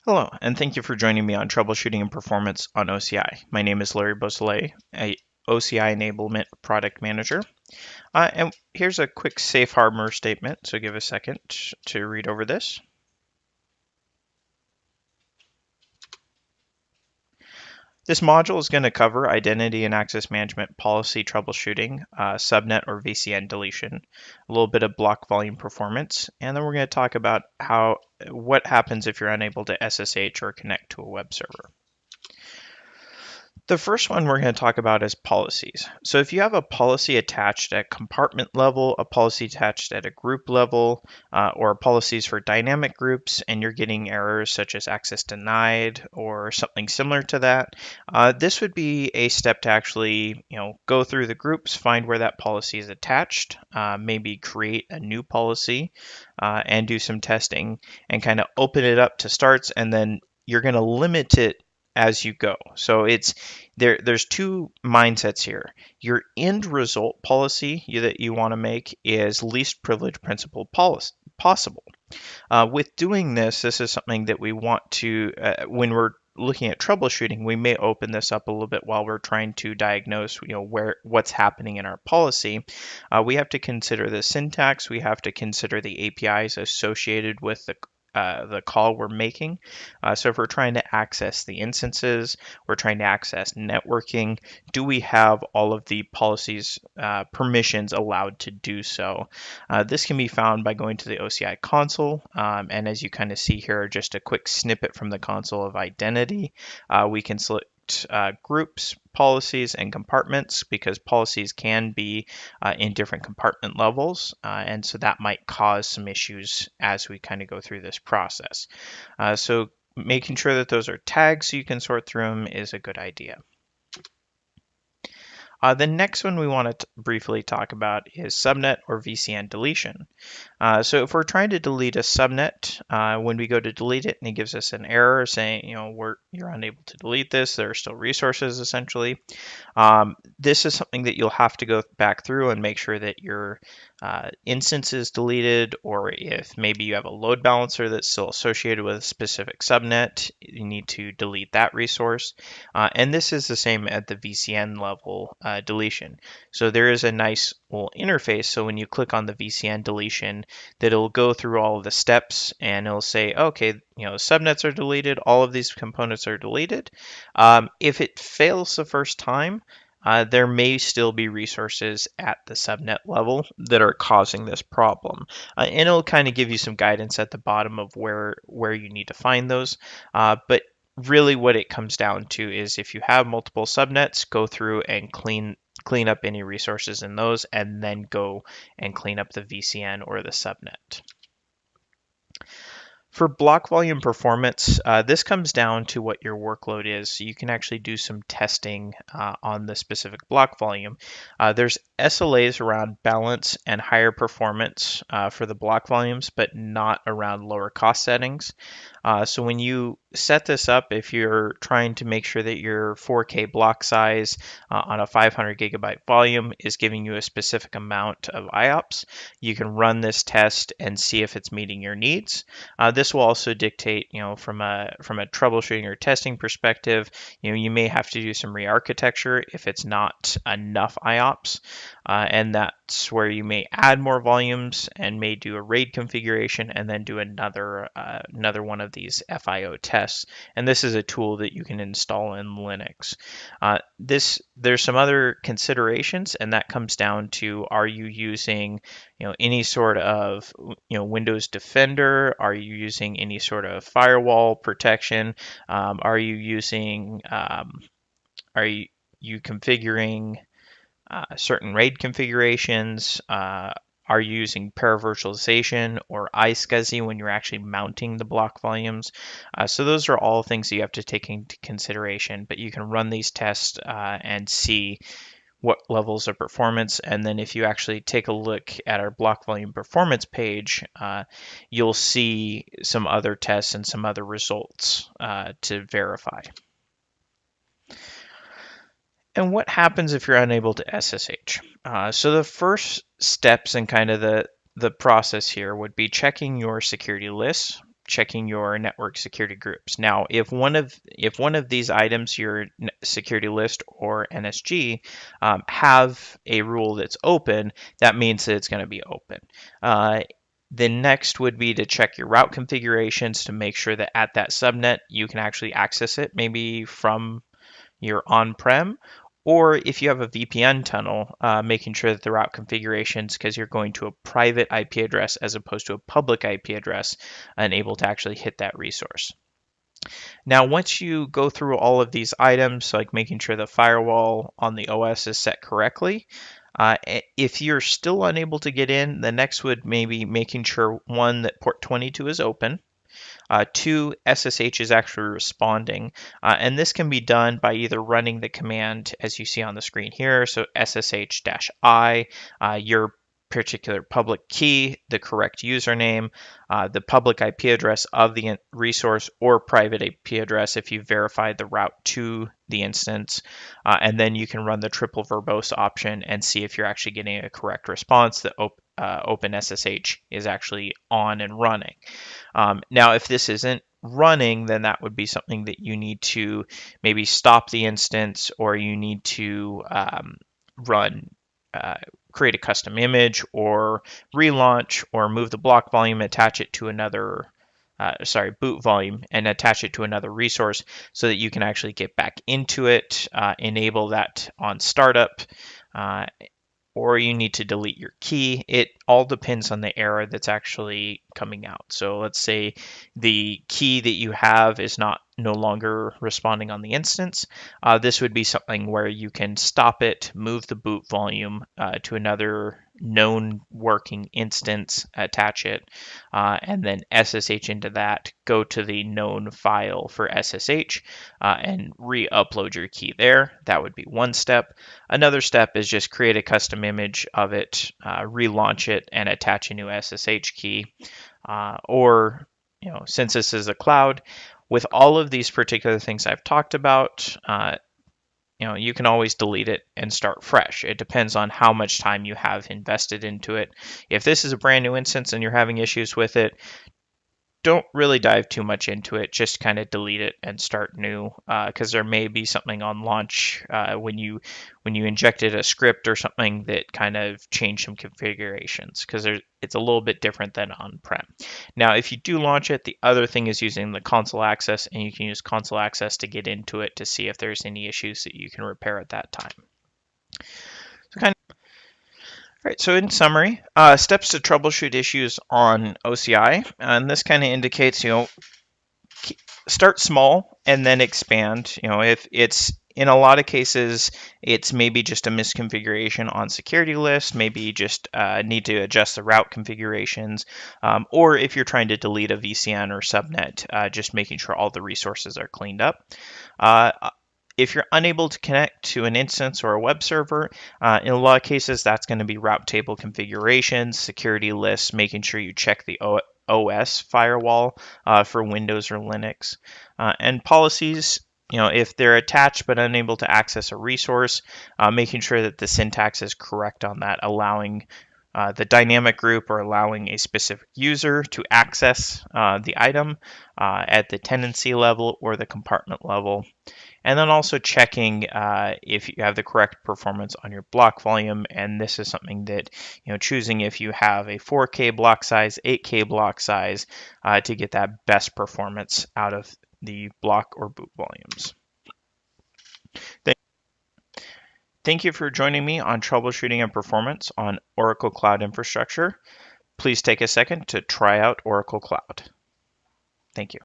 Hello, and thank you for joining me on Troubleshooting and Performance on OCI. My name is Larry Beausoleil, a OCI Enablement Product Manager. And here's a quick safe harbor statement, so give a second to read over this. This module is going to cover identity and access management policy troubleshooting, subnet or VCN deletion, a little bit of block volume performance, and then we're going to talk about what happens if you're unable to SSH or connect to a web server. The first one we're going to talk about is policies. So if you have a policy attached at compartment level, a policy attached at a group level, or policies for dynamic groups, and you're getting errors such as access denied or something similar to that, this would be a step to actually, go through the groups, find where that policy is attached, maybe create a new policy, and do some testing, and kind of open it up to starts, and then you're going to limit it as you go. So there's two mindsets here. Your end result policy that you want to make is least privilege principle possible. With doing this is something that we want to, when we're looking at troubleshooting, we may open this up a little bit while we're trying to diagnose, what's happening in our policy. We have to consider the syntax. We have to consider the APIs associated with the call we're making. So if we're trying to access the instances, we're trying to access networking, do we have all of the policies permissions allowed to do so? This can be found by going to the OCI console. And as you kind of see here, just a quick snippet from the console of identity. We can select groups, policies, and compartments because policies can be in different compartment levels. And so that might cause some issues as we kind of go through this process. So making sure that those are tagged so you can sort through them is a good idea. The next one we want to briefly talk about is subnet or VCN deletion. So if we're trying to delete a subnet, when we go to delete it and it gives us an error saying, you're unable to delete this, there are still resources essentially. This is something that you'll have to go back through and make sure that your instance is deleted, or if maybe you have a load balancer that's still associated with a specific subnet, you need to delete that resource. And this is the same at the VCN level deletion. So there is a nice little interface. So when you click on the VCN deletion, that it'll go through all of the steps and it'll say, okay, subnets are deleted, all of these components are deleted. If it fails the first time, there may still be resources at the subnet level that are causing this problem. And it'll kind of give you some guidance at the bottom of where you need to find those. But really what it comes down to is if you have multiple subnets, go through and clean up any resources in those, and then go and clean up the VCN or the subnet. For block volume performance, this comes down to what your workload is. So you can actually do some testing on the specific block volume. There's SLAs around balance and higher performance for the block volumes, but not around lower cost settings. So when you set this up, if you're trying to make sure that your 4K block size on a 500 gigabyte volume is giving you a specific amount of IOPS, you can run this test and see if it's meeting your needs. This will also dictate, from a troubleshooting or testing perspective, you may have to do some re-architecture if it's not enough IOPS, and that's where you may add more volumes and may do a RAID configuration and then do another one of these FIO tests. And this is a tool that you can install in Linux. There's some other considerations, and that comes down to, are you using any sort of Windows Defender? Are you using any sort of firewall protection? Are you using are you configuring certain RAID configurations? Are you using paravirtualization or iSCSI when you're actually mounting the block volumes? So those are all things that you have to take into consideration, but you can run these tests and see what levels of performance. And then if you actually take a look at our block volume performance page, you'll see some other tests and some other results to verify. And what happens if you're unable to SSH? So the first steps in kind of the process here would be checking your security lists, checking your network security groups. Now, if one of these items, your security list or NSG, have a rule that's open, that means that it's going to be open. The next would be to check your route configurations to make sure that at that subnet you can actually access it, maybe from your on-prem, or if you have a VPN tunnel, making sure that the route configurations, because you're going to a private IP address as opposed to a public IP address, and able to actually hit that resource. Now, once you go through all of these items, like making sure the firewall on the OS is set correctly, if you're still unable to get in, the next would maybe making sure, one, that port 22 is open, two, SSH is actually responding, and this can be done by either running the command as you see on the screen here, so SSH-I, your particular public key, the correct username, the public IP address of the resource, or private IP address if you verified the route to the instance, and then you can run the triple verbose option and see if you're actually getting a correct response that OpenSSH is actually on and running. Now, if this isn't running, then that would be something that you need to maybe stop the instance, or you need to create a custom image, or relaunch, or move the block volume, attach it to another boot volume, and attach it to another resource so that you can actually get back into it, enable that on startup, or you need to delete your key. It all depends on the error that's actually coming out. So let's say the key that you have is no longer responding on the instance. This would be something where you can stop it, move the boot volume to another known working instance, attach it, and then SSH into that, go to the known file for SSH, and re-upload your key there. That would be one step. Another step is just create a custom image of it, relaunch it, and attach a new SSH key. Or, since this is a cloud, with all of these particular things I've talked about, you can always delete it and start fresh. It depends on how much time you have invested into it. If this is a brand new instance and you're having issues with it, don't really dive too much into it. Just kind of delete it and start new, because there may be something on launch when you injected a script or something that kind of changed some configurations, because it's a little bit different than on-prem. Now, if you do launch it, the other thing is using the console access, and you can use console access to get into it to see if there's any issues that you can repair at that time. All right, so in summary, steps to troubleshoot issues on OCI, and this kind of indicates, start small and then expand. If it's, in a lot of cases, it's maybe just a misconfiguration on security list, maybe just need to adjust the route configurations, or if you're trying to delete a VCN or subnet, just making sure all the resources are cleaned up. If you're unable to connect to an instance or a web server, in a lot of cases, that's going to be route table configurations, security lists, making sure you check the OS firewall for Windows or Linux, and policies. If they're attached but unable to access a resource, making sure that the syntax is correct on that, allowing the dynamic group or allowing a specific user to access the item at the tenancy level or the compartment level. And then also checking if you have the correct performance on your block volume. And this is something that, choosing if you have a 4K block size, 8K block size, to get that best performance out of the block or boot volumes. Thank you for joining me on Troubleshooting and Performance on Oracle Cloud Infrastructure. Please take a second to try out Oracle Cloud. Thank you.